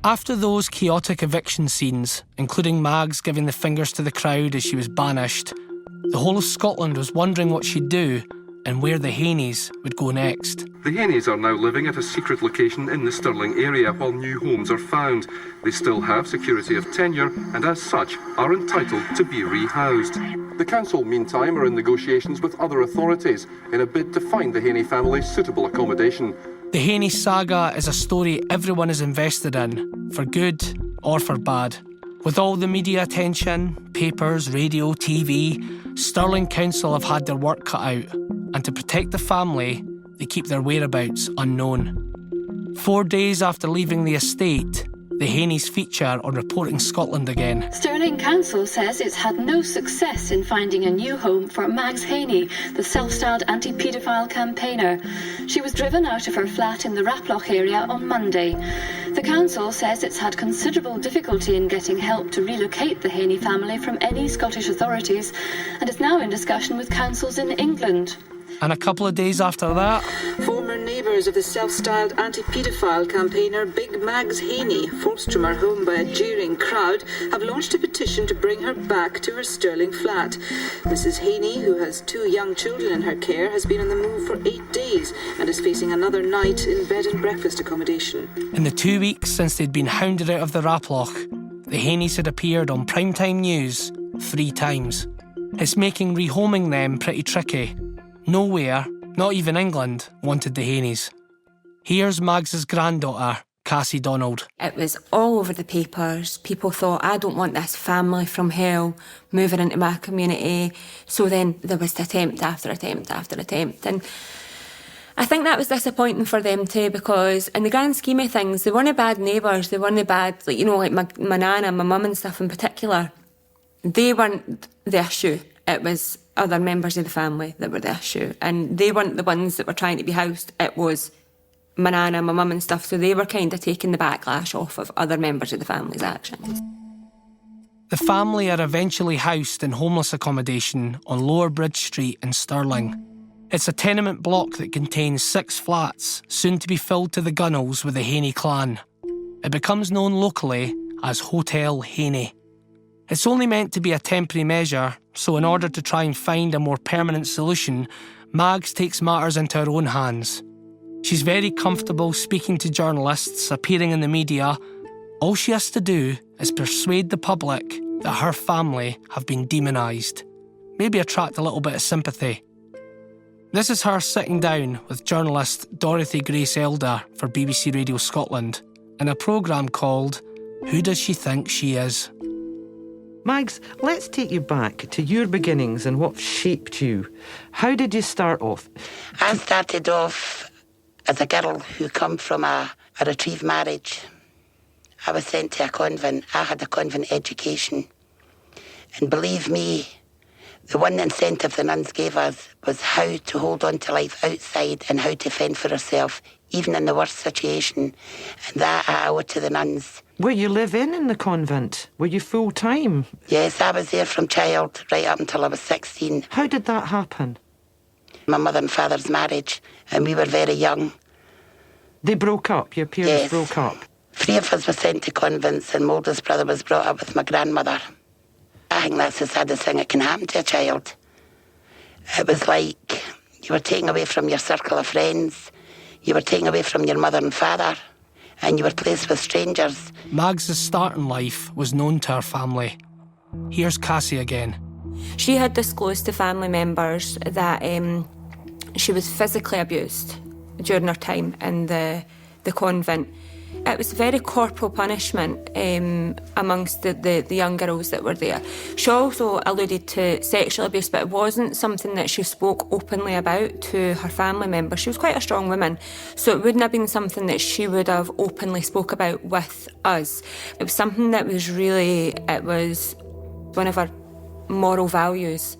After those chaotic eviction scenes, including Mags giving the fingers to the crowd as she was banished, the whole of Scotland was wondering what she'd do and where the Haneys would go next. The Haneys are now living at a secret location in the Stirling area while new homes are found. They still have security of tenure and as such are entitled to be rehoused. The council, meantime, are in negotiations with other authorities in a bid to find the Haney family suitable accommodation. The Haney saga is a story everyone is invested in, for good or for bad. With all the media attention, papers, radio, TV, Stirling Council have had their work cut out, and to protect the family, they keep their whereabouts unknown. 4 days after leaving the estate, the Haneys feature on Reporting Scotland again. Stirling Council says it's had no success in finding a new home for Mags Haney, the self-styled anti-paedophile campaigner. She was driven out of her flat in the Raploch area on Monday. The council says it's had considerable difficulty in getting help to relocate the Haney family from any Scottish authorities and is now in discussion with councils in England. And a couple of days after that, former neighbours of the self-styled anti-paedophile campaigner Big Mags Haney, forced from her home by a jeering crowd, have launched a petition to bring her back to her Stirling flat. Mrs Haney, who has 2 young children in her care, has been on the move for 8 days and is facing another night in bed and breakfast accommodation. In the 2 weeks since they'd been hounded out of the Raploch, the Haneys had appeared on primetime news 3 times. It's making rehoming them pretty tricky. Nowhere, not even England, wanted the Haneys. Here's Mags's granddaughter, Cassie Donald. It was all over the papers. People thought, I don't want this family from hell moving into my community. So then there was attempt after attempt after attempt. And I think that was disappointing for them too, because in the grand scheme of things, they weren't bad neighbours. They weren't bad, like my nana, my mum and stuff in particular. They weren't the issue. It was other members of the family that were the issue. And they weren't the ones that were trying to be housed. It was my nana, my mum and stuff. So they were kind of taking the backlash off of other members of the family's actions. The family are eventually housed in homeless accommodation on Lower Bridge Street in Stirling. It's a tenement block that contains 6 flats, soon to be filled to the gunnels with the Haney clan. It becomes known locally as Hotel Haney. It's only meant to be a temporary measure, so in order to try and find a more permanent solution, Mags takes matters into her own hands. She's very comfortable speaking to journalists, appearing in the media. All she has to do is persuade the public that her family have been demonised. Maybe attract a little bit of sympathy. This is her sitting down with journalist Dorothy Grace Elder for BBC Radio Scotland in a programme called Who Does She Think She Is? Mags, let's take you back to your beginnings and what shaped you. How did you start off? I started off as a girl who come from a retrieved marriage. I was sent to a convent. I had a convent education. And believe me, the one incentive the nuns gave us was how to hold on to life outside and how to fend for herself, even in the worst situation. And that I owe to the nuns. Were you live-in the convent? Were you full-time? Yes, I was there from child right up until I was 16. How did that happen? My mother and father's marriage, and we were very young. They broke up? Your parents broke up? 3 of us were sent to convents, and my oldest brother was brought up with my grandmother. I think that's the saddest thing that can happen to a child. It was like you were taken away from your circle of friends, you were taken away from your mother and father, and you were placed with strangers. Mags' start in life was known to her family. Here's Cassie again. She had disclosed to family members that she was physically abused during her time in the convent. It was very corporal punishment amongst the young girls that were there. She also alluded to sexual abuse, but it wasn't something that she spoke openly about to her family members. She was quite a strong woman, so it wouldn't have been something that she would have openly spoke about with us. It was something that was it was one of her moral values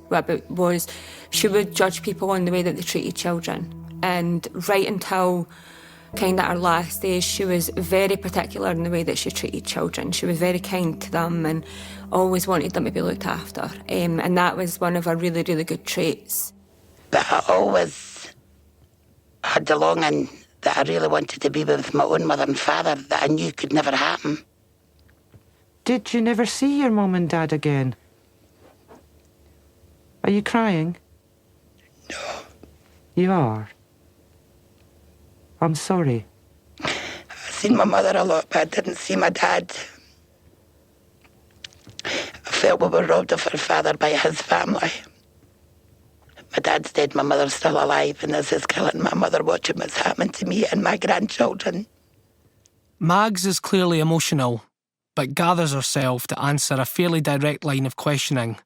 was she would judge people on the way that they treated children. And right until kind of her last days, she was very particular in the way that she treated children. She was very kind to them and always wanted them to be looked after. And that was one of her really, really good traits. But I always had the longing that I really wanted to be with my own mother and father that I knew could never happen. Did you never see your mum and dad again? Are you crying? No. You are? I'm sorry. I've seen my mother a lot, but I didn't see my dad. I felt we were robbed of our father by his family. My dad's dead, my mother's still alive, and this is killing my mother watching what's happening to me and my grandchildren. Mags is clearly emotional, but gathers herself to answer a fairly direct line of questioning,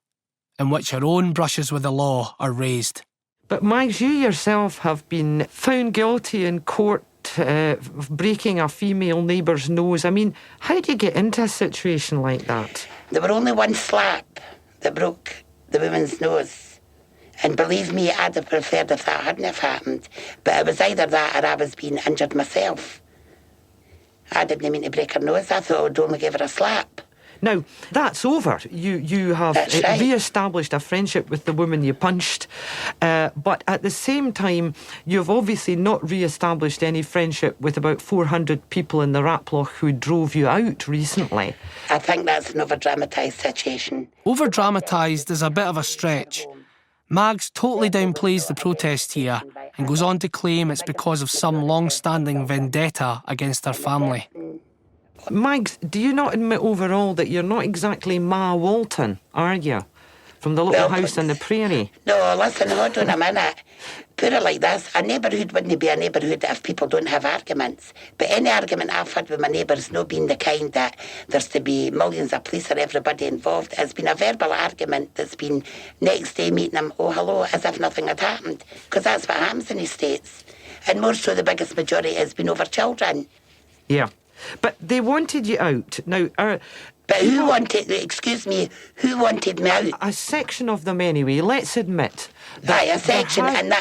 in which her own brushes with the law are raised. But Myles, you yourself have been found guilty in court of breaking a female neighbour's nose. I mean, how do you get into a situation like that? There were only one slap that broke the woman's nose. And believe me, I'd have preferred if that hadn't have happened. But it was either that or I was being injured myself. I didn't mean to break her nose. I thought I would only give her a slap. Now, that's over. You have right. re-established a friendship with the woman you punched. But at the same time, you've obviously not re-established any friendship with about 400 people in the Raploch who drove you out recently. I think that's an over-dramatised situation. Over-dramatised is a bit of a stretch. Mags totally downplays the protest here and goes on to claim it's because of some long-standing vendetta against her family. Mags, do you not admit overall that you're not exactly Ma Walton, are you? From the little house on the prairie? No, listen, hold on a minute. Put it like this, a neighbourhood wouldn't be a neighbourhood if people don't have arguments. But any argument I've had with my neighbours, no being the kind that there's to be millions of police or everybody involved, has been a verbal argument that's been next day meeting them, oh, hello, as if nothing had happened. Because that's what happens in the States. And more so, the biggest majority has been over children. Yeah. But they wanted you out. Now, but who wanted me out? A section of them anyway, let's admit. Aye, a section, and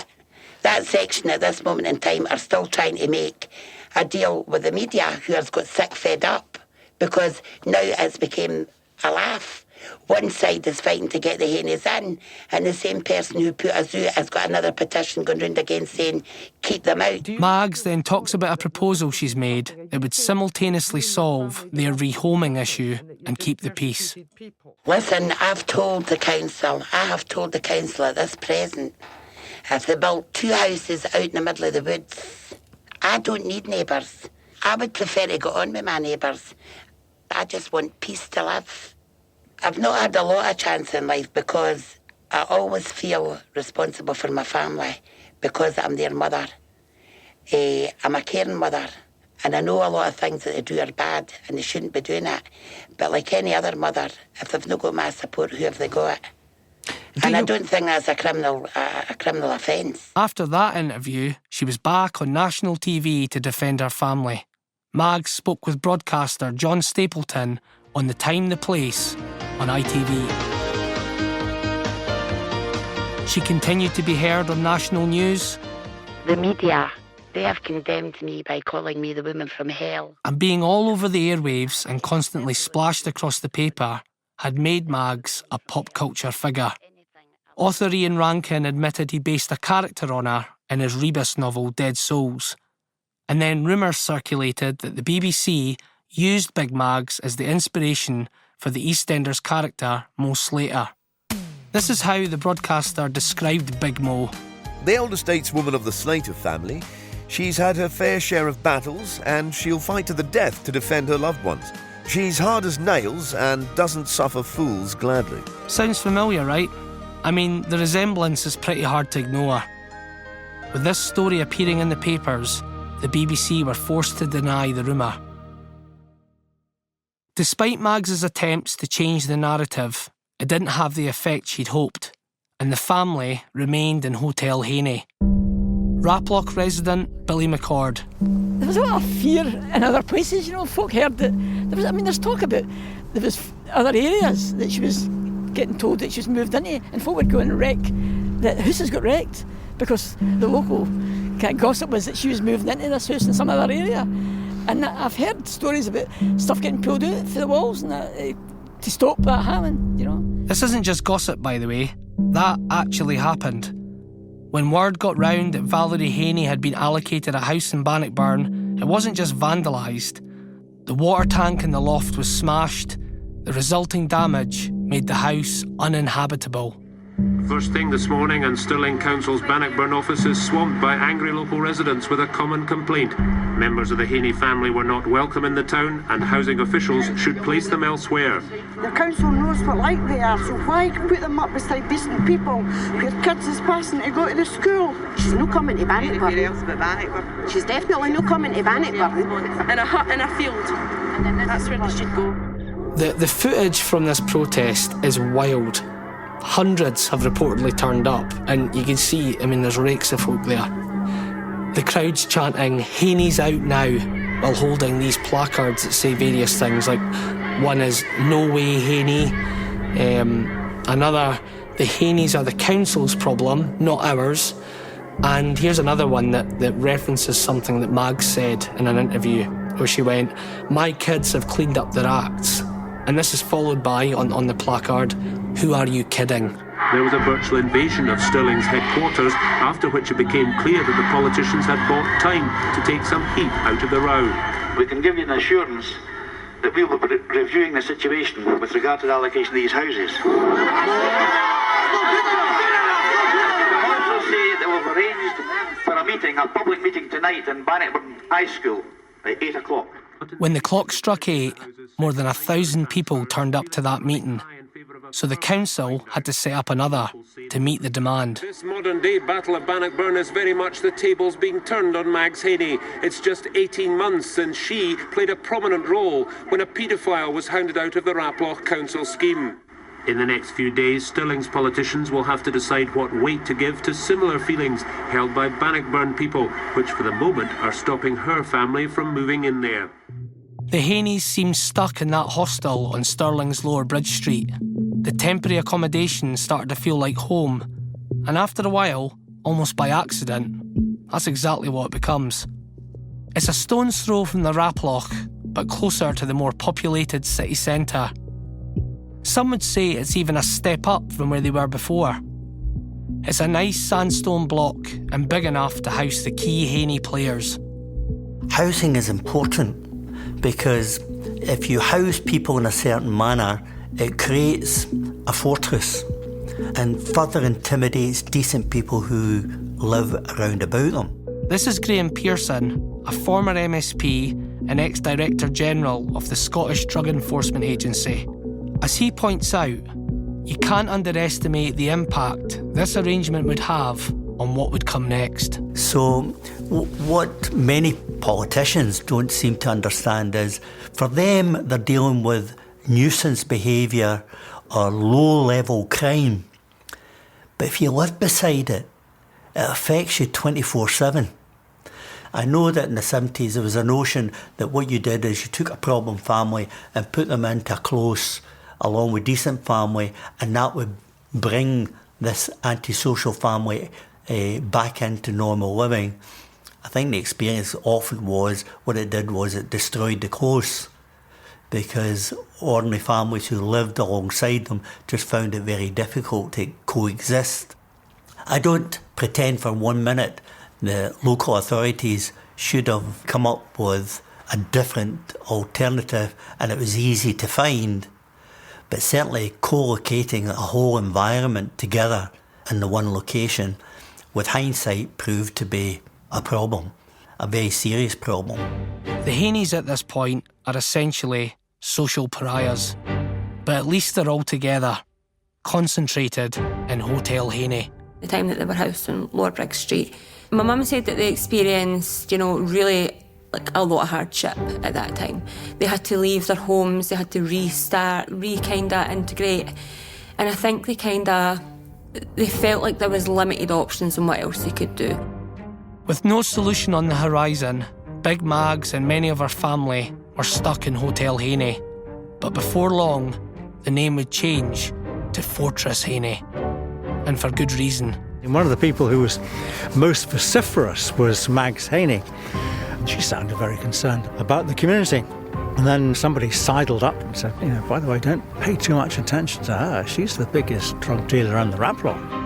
that section at this moment in time are still trying to make a deal with the media who has got sick fed up because now it's become a laugh. One side is fighting to get the Haneys in, and the same person who put us out has got another petition going round again saying, keep them out. Mags then talks about a proposal she's made that would simultaneously solve their rehoming issue and keep the peace. Listen, I have told the council at this present, if they build 2 houses out in the middle of the woods, I don't need neighbours. I would prefer to go on with my neighbours. I just want peace to live. I've not had a lot of chance in life because I always feel responsible for my family because I'm their mother. I'm a caring mother, and I know a lot of things that they do are bad and they shouldn't be doing it. But like any other mother, if they've not got my support, who have they got? I don't think that's a criminal offence. After that interview, she was back on national TV to defend her family. Mags spoke with broadcaster John Stapleton on The Time, the Place on ITV. She continued to be heard on national news. The media, they have condemned me by calling me the woman from hell. And being all over the airwaves and constantly splashed across the paper had made Mags a pop culture figure. Author Ian Rankin admitted he based a character on her in his Rebus novel Dead Souls. And then rumours circulated that the BBC used Big Mags as the inspiration for the EastEnders character Mo Slater. This is how the broadcaster described Big Mo. The elder stateswoman of the Slater family, she's had her fair share of battles and she'll fight to the death to defend her loved ones. She's hard as nails and doesn't suffer fools gladly. Sounds familiar, right? I mean, the resemblance is pretty hard to ignore. With this story appearing in the papers, the BBC were forced to deny the rumour. Despite Mags's attempts to change the narrative, it didn't have the effect she'd hoped, and the family remained in Hotel Haney. Raploch resident Billy McCord. There was a lot of fear in other places, folk heard that there's talk about there was other areas that she was getting told that she was moved into, and folk would go and wreck, that houses got wrecked because the local kind of gossip was that she was moving into this house in some other area. And I've heard stories about stuff getting pulled out for the walls and that, to stop that happening, This isn't just gossip, by the way. That actually happened. When word got round that Valerie Haney had been allocated a house in Bannockburn, it wasn't just vandalised. The water tank in the loft was smashed. The resulting damage made the house uninhabitable. First thing this morning, and Stirling Council's Bannockburn office is swamped by angry local residents with a common complaint. Members of the Haney family were not welcome in the town, and housing officials should place them elsewhere. The council knows what like they are, so why put them up beside decent people where kids is passing to go to the school? She's no coming to Bannockburn. She's definitely no coming to Bannockburn. In a hut in a field. That's where they should go. The footage from this protest is wild. Hundreds have reportedly turned up, and you can see, there's rakes of folk there. The crowd's chanting, "Haney's out now," while holding these placards that say various things, like one is, "No way, Haney." Another, "The Haneys are the council's problem, not ours." And here's another one that references something that Mags said in an interview, where she went, "My kids have cleaned up their acts." And this is followed by, on the placard, "Who are you kidding?" There was a virtual invasion of Stirling's headquarters, after which it became clear that the politicians had bought time to take some heat out of the row. We can give you an assurance that we will be reviewing the situation with regard to the allocation of these houses. We can also say that we've arranged for a public meeting tonight in Bannockburn High School at 8 o'clock. When the clock struck 8, more than 1,000 people turned up to that meeting. So the council had to set up another to meet the demand. This modern-day Battle of Bannockburn is very much the tables being turned on Mags Haney. It's just 18 months since she played a prominent role when a paedophile was hounded out of the Raploch council scheme. In the next few days, Stirling's politicians will have to decide what weight to give to similar feelings held by Bannockburn people, which for the moment are stopping her family from moving in there. The Haneys seemed stuck in that hostel on Stirling's Lower Bridge Street. The temporary accommodation started to feel like home, and after a while, almost by accident, that's exactly what it becomes. It's a stone's throw from the Raploch, but closer to the more populated city centre. Some would say it's even a step up from where they were before. It's a nice sandstone block and big enough to house the key Haney players. Housing is important because if you house people in a certain manner, it creates a fortress and further intimidates decent people who live around about them. This is Graham Pearson, a former MSP and ex-Director General of the Scottish Drug Enforcement Agency. As he points out, you can't underestimate the impact this arrangement would have on what would come next. So what many politicians don't seem to understand is, for them, they're dealing with nuisance behaviour or low-level crime. But if you live beside it, it affects you 24/7. I know that in the 70s there was a notion that what you did is you took a problem family and put them into a close, along with decent family, and that would bring this antisocial family back into normal living. I think the experience often was, what it did was it destroyed the close, because ordinary families who lived alongside them just found it very difficult to coexist. I don't pretend for 1 minute the local authorities should have come up with a different alternative and it was easy to find, but certainly co-locating a whole environment together in the one location, with hindsight, proved to be a problem, a very serious problem. The Haneys at this point are essentially social pariahs, but at least they're all together, concentrated in Hotel Haney. The time that they were housed on Lower Briggs Street, my mum said that they experienced, really a lot of hardship at that time. They had to leave their homes, they had to restart, integrate, and I think they felt like there was limited options on what else they could do. With no solution on the horizon, Big Mags and many of her family were stuck in Hotel Haney. But before long, the name would change to Fortress Haney. And for good reason. And one of the people who was most vociferous was Mags Haney. She sounded very concerned about the community. And then somebody sidled up and said, by the way, don't pay too much attention to her. She's the biggest drug dealer on the Raploch.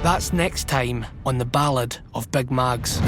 That's next time on the Ballad of Big Mags.